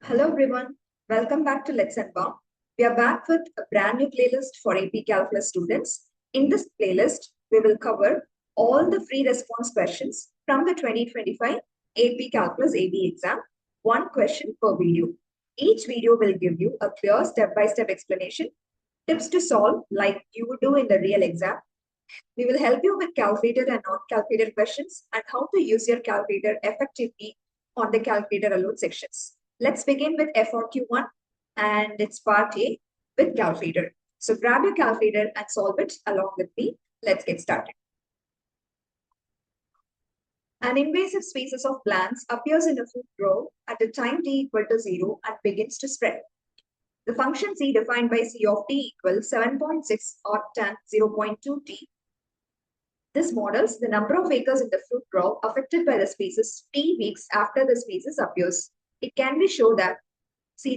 Hello everyone, welcome back to Let's Unbound. We are back with a brand new playlist for AP Calculus students. In this playlist, we will cover all the free response questions from the 2025 AP Calculus AB exam, one question per video. Each video will give you a clear step-by-step explanation, tips to solve like you would do in the real exam. We will help you with calculated and non-calculated questions and how to use your calculator effectively on the calculator alone sections. Let's begin with FRQ 1 and it's part A with calculator. So grab your calculator and solve it along with me. Let's get started. An invasive species of plants appears in a food row at a time t equal to 0 and begins to spread. The function c defined by c of t equals 7.6 or tan 0.2 t. This models the number of acres in the fruit crop affected by the species t weeks after the species appears. It can be shown that C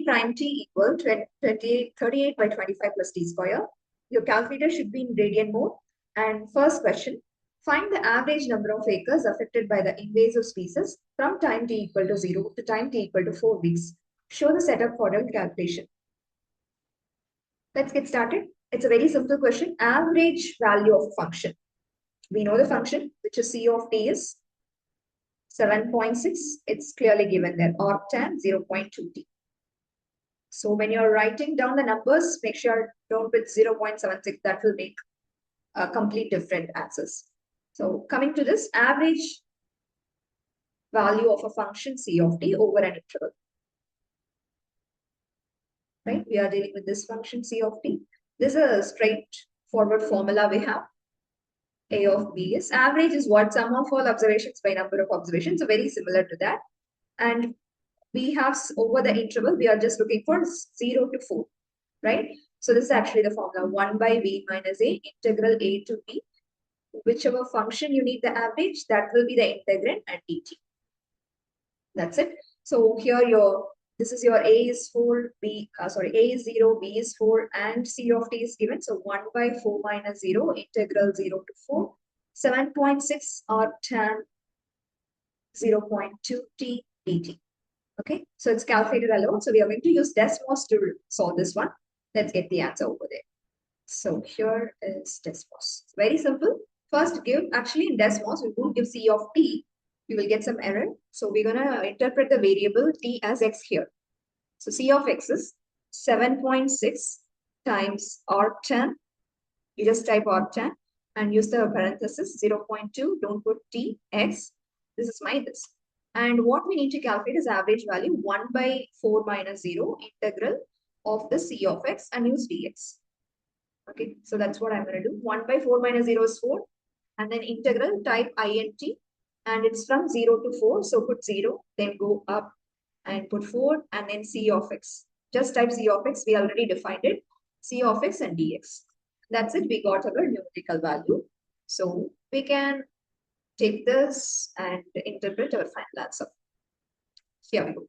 prime t equal 38 by 25 plus t square. Your calculator should be in radian mode. And first question, find the average number of acres affected by the invasive species from time t equal to 0 to time t equal to 4 weeks. Show the setup for your calculation. Let's get started. It's a very simple question. Average value of a function. We know the function, which is c of t is 7.6. It's clearly given there, or tan 0.2t. So when you're writing down the numbers, make sure don't put 0.76. That will make a complete different answers. So coming to this, average value of a function c of t over an interval. Right? We are dealing with this function c of t. This is a straightforward formula we have. A of B is average is what sum of all observations by number of observations. So very similar to that. And we have over the interval, we are just looking for 0 to 4, right? So this is actually the formula 1 by B minus A integral A to B. Whichever function you need the average, that will be the integrand and dt. That's it. So here this is your A is 4, A is 0, B is 4, and C of t is given. So 1 by 4 minus 0, integral 0 to 4, 7.6 or tan 0.2 t dt. Okay, so it's calculated alone. So we are going to use Desmos to solve this one. Let's get the answer over there. So here is Desmos. Very simple. First actually in Desmos, we won't give C of t. We will get some error. So we're going to interpret the variable t as x here. So C of x is 7.6 times arctan. You just type arctan and use the parenthesis 0.2. Don't put t, x. This is my this. And what we need to calculate is average value 1 by 4 minus 0 integral of the C of x and use dx. Okay, so that's what I'm going to do. 1 by 4 minus 0 is 4. And then integral type int. And it's from 0 to 4. So put 0, then go up and put 4 and then C of x. Just type C of x. We already defined it. C of x and dx. That's it. We got our numerical value. So we can take this and interpret our final answer. Here we go.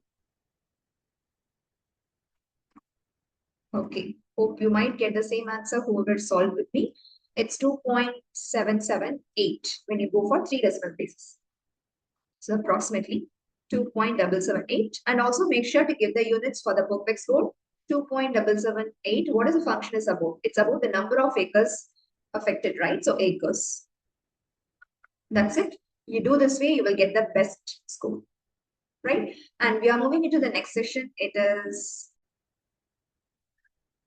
Okay. Hope you might get the same answer whoever solved with me. It's 2.778 when you go for 3 decimal places. So approximately 2.778. And also make sure to give the units for the book score. 2.778. What is the function is about? It's about the number of acres affected, right? So acres. That's it. You do this way, you will get the best score, right? And we are moving into the next session. It is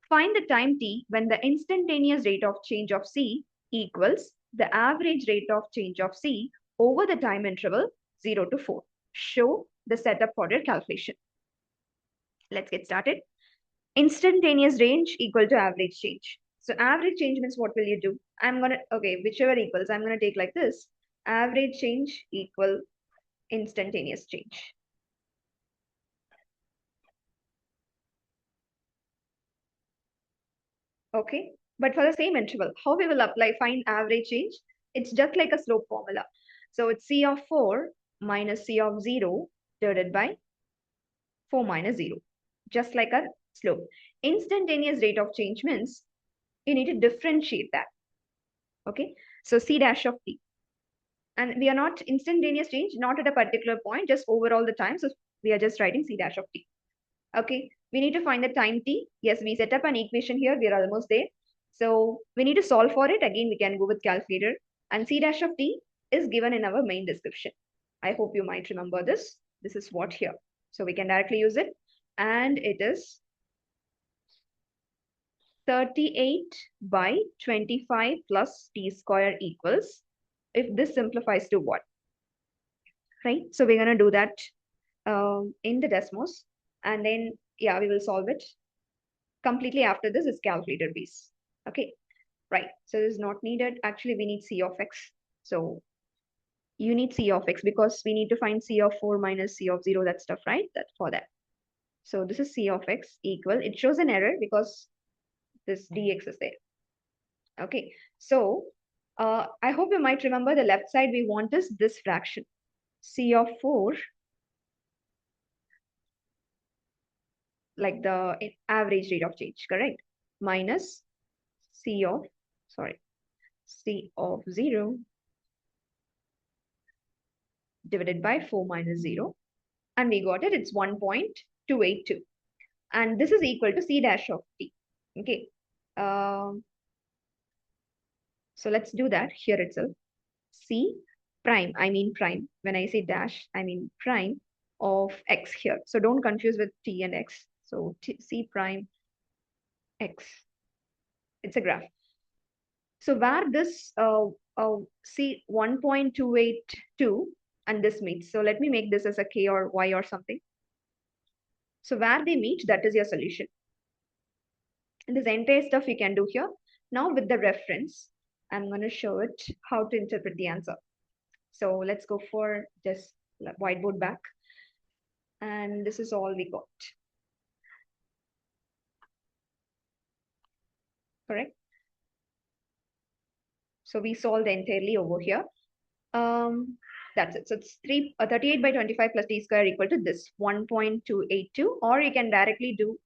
find the time t when the instantaneous rate of change of c equals the average rate of change of c over the time interval 0 to 4. Show the setup for your calculation. Let's get started. Instantaneous range equal to average change. So average change means what will you do? Whichever equals, I'm going to take like this. Average change equal instantaneous change. Okay, but for the same interval, how we will find average change? It's just like a slope formula. So it's C of 4 minus C of 0 divided by 4 minus 0, just like a slope. Instantaneous rate of change means you need to differentiate that. Okay, so C dash of t. And we are not instantaneous change, not at a particular point, just overall the time. So we are just writing c dash of t. Okay, we need to find the time t. Yes, we set up an equation here. We are almost there. So we need to solve for it. Again, we can go with calculator. And c dash of t is given in our main description. I hope you might remember this. This is what here. So we can directly use it. And it is 38 by 25 plus t square equals, if this simplifies to what? Right? So we're going to do that in the Desmos. And then, yeah, we will solve it. Completely after this is calculator base. Okay, right. So this is not needed. Actually, we need c of x. So you need c of x because we need to find c of 4 minus c of 0, that stuff, right? That's for that. So this is c of x equal. It shows an error because this dx is there. Okay, so I hope you might remember the left side we want is this fraction. C of 4, like the average rate of change, correct? Minus C of 0 divided by 4 minus 0. And we got it, it's 1.282. And this is equal to C dash of t. Okay. So let's do that here itself. C prime, when I say dash, I mean prime of x here. So don't confuse with t and x. So C prime x, it's a graph. So where this C 1.282 and this meets. So let me make this as a k or y or something. So where they meet, that is your solution. And this entire stuff you can do here. Now with the reference, I'm going to show it how to interpret the answer. So let's go for just whiteboard back. And this is all we got. Correct? So we solved entirely over here. That's it. So it's 38 by 25 plus t square equal to this 1.282. Or you can directly do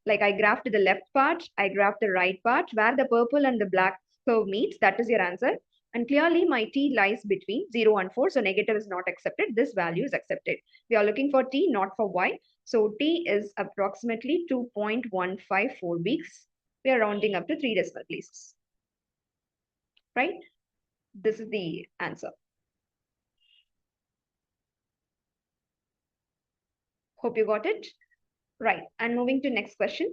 like I graphed the left part, I graphed the right part, where the purple and the black curve meets, that is your answer. And clearly my t lies between 0 and 4, so negative is not accepted. This value is accepted. We are looking for t, not for y. So t is approximately 2.154 weeks. We are rounding up to 3 decimal places. Right? This is the answer. Hope you got it. Right. And moving to next question.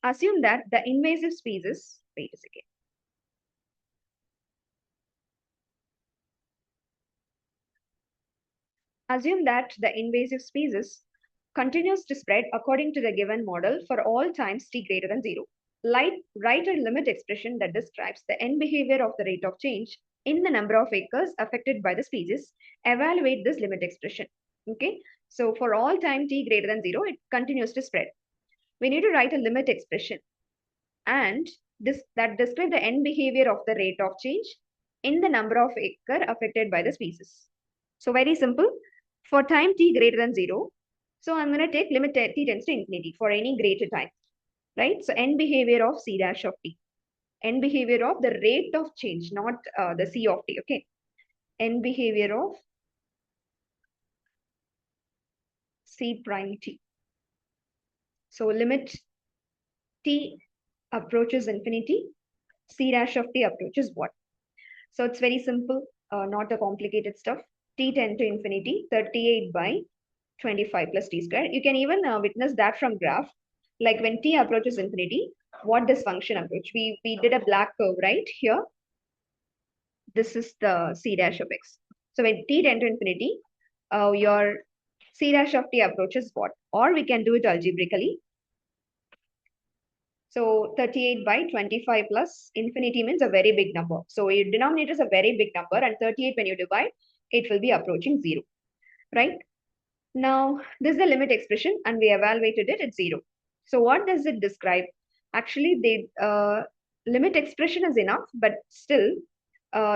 Assume that the invasive species, wait a second. Assume that the invasive species continues to spread according to the given model for all times t greater than 0. Write a limit expression that describes the end behavior of the rate of change in the number of acres affected by the species. Evaluate this limit expression. Okay, so for all time t greater than 0, it continues to spread. We need to write a limit expression and that describes the end behavior of the rate of change in the number of acre affected by the species. So very simple. For time t greater than 0, so I'm going to take limit t tends to infinity for any greater time, right? So end behavior of c dash of t. End behavior of the rate of change, not the c of t, okay? End behavior of c prime t. So limit t approaches infinity, c dash of t approaches what? So it's very simple, not a complicated stuff. T tend to infinity, 38 by 25 plus t square. You can even witness that from graph. Like when t approaches infinity, what does function approach? We did a black curve right here. This is the c dash of x. So when t tend to infinity, your c dash of t approaches what? Or we can do it algebraically. So 38 by 25 plus infinity means a very big number. So your denominator is a very big number, and 38 when you divide, it will be approaching 0, right? Now, this is the limit expression and we evaluated it at 0. So what does it describe? Actually, the limit expression is enough, but still,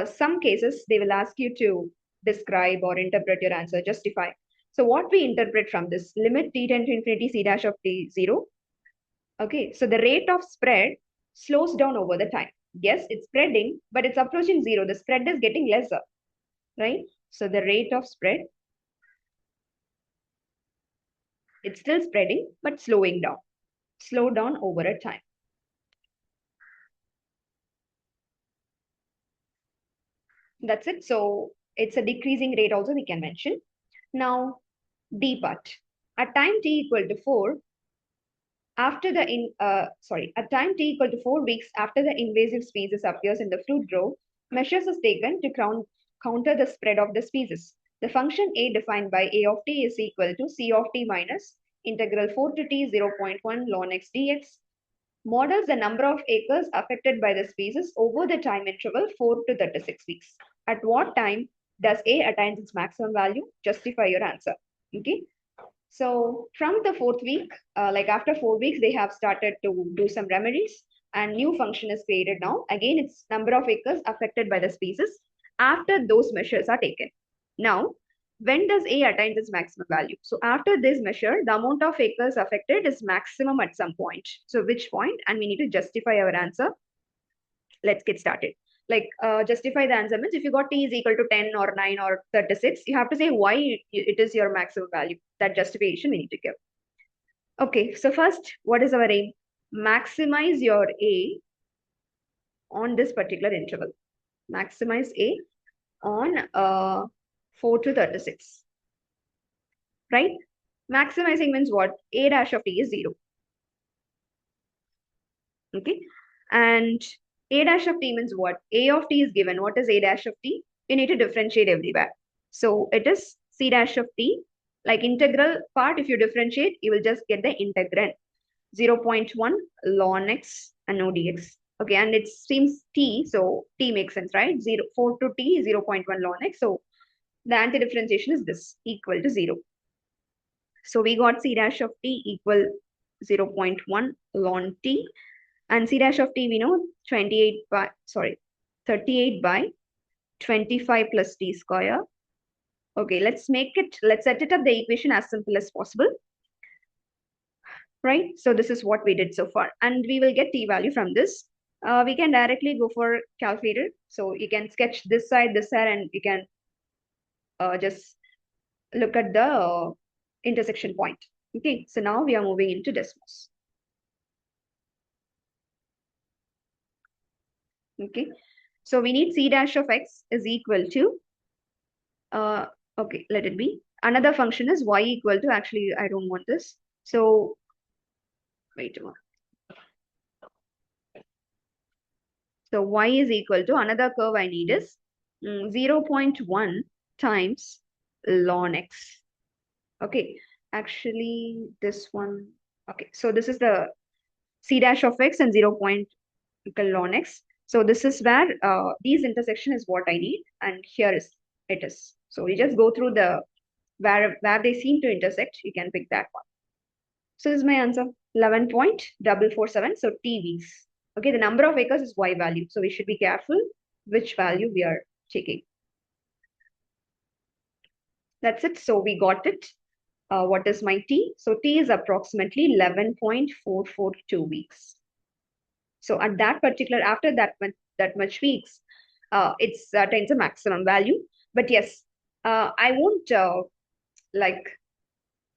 some cases they will ask you to describe or interpret your answer, justify. So what we interpret from this, limit t tend to infinity c dash of t 0. Okay, so the rate of spread slows down over the time. Yes, it's spreading, but it's approaching zero. The spread is getting lesser, right? So the rate of spread, it's still spreading, but slowing down. Slow down over a time. That's it. So it's a decreasing rate also we can mention. Now, D part. At time t equal to 4, after the at time t equal to 4 weeks after the invasive species appears in the fruit grove, measures is taken to counter the spread of the species. The function a defined by a of t is equal to c of t minus integral 4 to t 0.1 ln x dx, models the number of acres affected by the species over the time interval 4 to 36 weeks. At what time does A attain its maximum value? Justify your answer. Okay. So from the fourth week, like after 4 weeks, they have started to do some remedies and new function is created now. Again, it's number of acres affected by the species after those measures are taken. Now, when does A attain this maximum value? So after this measure, the amount of acres affected is maximum at some point. So which point? And we need to justify our answer. Let's get started. Like justify the answer means if you got t is equal to 10 or 9 or 36, you have to say why it is your maximum value. That justification we need to give. Okay, so first, what is our aim? Maximize your A on this particular interval. Maximize A on 4 to 36. Right? Maximizing means what? A dash of t is 0. Okay. And A dash of t means what? A of t is given. What is A dash of t? You need to differentiate everywhere. So it is C dash of t. Like integral part, if you differentiate, you will just get the integrand. 0.1 ln x and no dx. Okay, and it seems t, so t makes sense, right? 4 to t, 0.1 ln x. So the anti-differentiation is this, equal to 0. So we got C dash of t equal 0.1 ln t. And C dash of t, we know 38 by 25 plus t square. Okay, let's set it up the equation as simple as possible. Right? So this is what we did so far. And we will get t value from this. We can directly go for calculator. So you can sketch this side, and you can just look at the intersection point. Okay, so now we are moving into Desmos. Okay, so we need c dash of x is equal to, okay, let it be. Another function is y equal to, actually, I don't want this. So, wait a moment. So y is equal to, another curve I need is 0.1 times ln x. Okay, actually this one, okay, so this is the c dash of x and 0.1 ln x. So this is where these intersection is what I need, and here it is. So we just go through the where they seem to intersect, you can pick that one. So this is my answer, 11.447. So t weeks. Okay, the number of acres is y value. So we should be careful which value we are taking. That's it. So we got it. What is my t? So t is approximately 11.442 weeks. So at that particular, after that much weeks, it's attains a maximum value. But yes, I won't like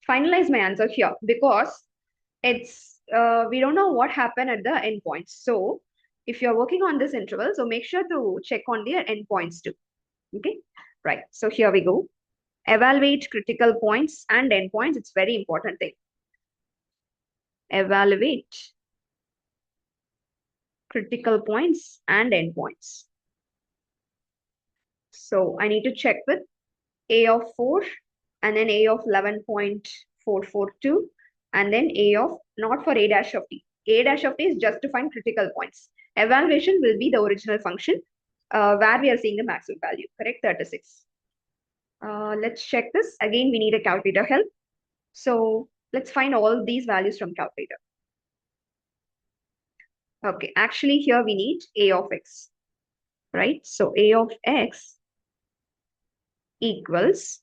finalize my answer here because it's we don't know what happened at the endpoints. So if you're working on this interval, so make sure to check on the endpoints too. Okay, right. So here we go. Evaluate critical points and endpoints. It's very important thing. Evaluate critical points and endpoints. So I need to check with A of 4 and then A of 11.442 and then A of, not for A dash of t. A dash of t is just to find critical points. Evaluation will be the original function where we are seeing the maximum value, correct? 36. Let's check this. Again, we need a calculator help. So let's find all these values from calculator. Okay, actually here we need A of x, right? So A of x equals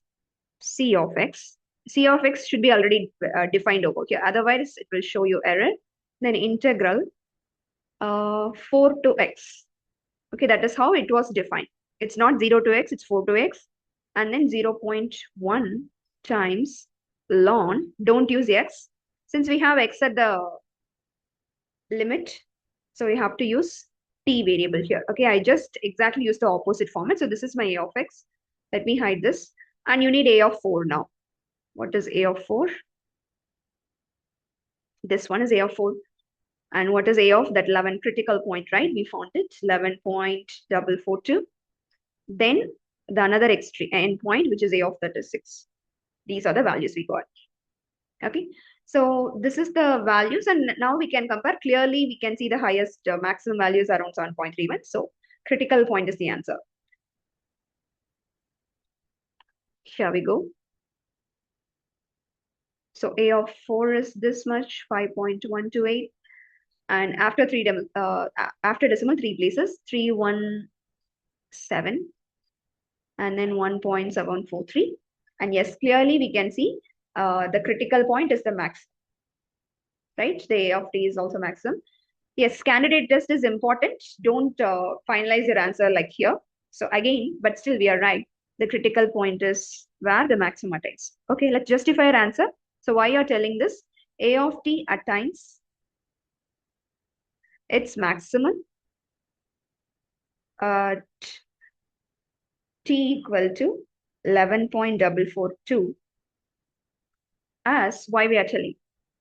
C of x. C of x should be already defined over here. Otherwise, it will show you error. Then integral 4 to x. Okay, that is how it was defined. It's not 0 to x, it's 4 to x. And then 0.1 times ln, don't use x. Since we have x at the limit, so we have to use t variable here. Okay, I just exactly used the opposite format. So this is my a of x. Let me hide this. And you need a of 4 now. What is a of 4? This one is a of 4. And what is a of that 11 critical point, right? We found it, 11.442. Then the another extreme endpoint, which is a of 36. These are the values we got. Okay, so this is the values, and now we can compare. Clearly, we can see the highest maximum values around 7.31. So critical point is the answer. Here we go. So a of 4 is this much, 5.128. And after after decimal, 3 places, 317, and then 1.743. And yes, clearly we can see the critical point is the max, right? The A of t is also maximum. Yes, candidate test is important. Don't finalize your answer like here. So again, but still we are right. The critical point is where the maximum attains. Okay, let's justify your answer. So why you're telling this? A of t attains its maximum at t equal to 11.442, as why we are telling,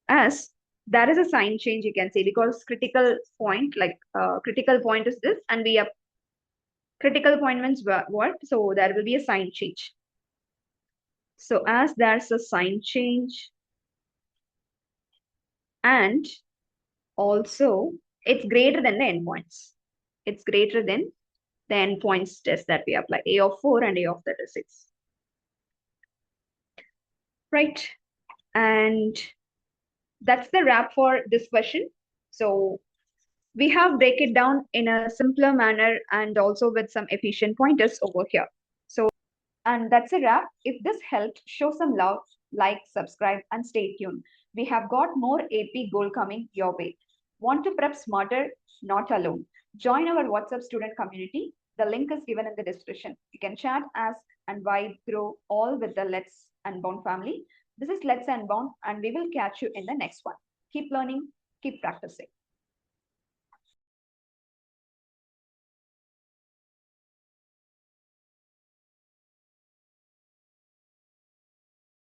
as there is a sign change, you can say, because critical point, like critical point is this, and we have critical point means what? So there will be a sign change. So as there's a sign change, and also it's greater than the endpoints. It's greater than the endpoints test that we apply, A of 4 and A of 36. Right. And that's the wrap for this question. So we have break it down in a simpler manner and also with some efficient pointers over here. So, and that's a wrap. If this helped, show some love, like, subscribe, and stay tuned. We have got more AP gold coming your way. Want to prep smarter? Not alone. Join our WhatsApp student community. The link is given in the description. You can chat, ask, and vibe through all with the Let's Unbound family. This is Let's Unbound, and we will catch you in the next one. Keep learning, keep practicing.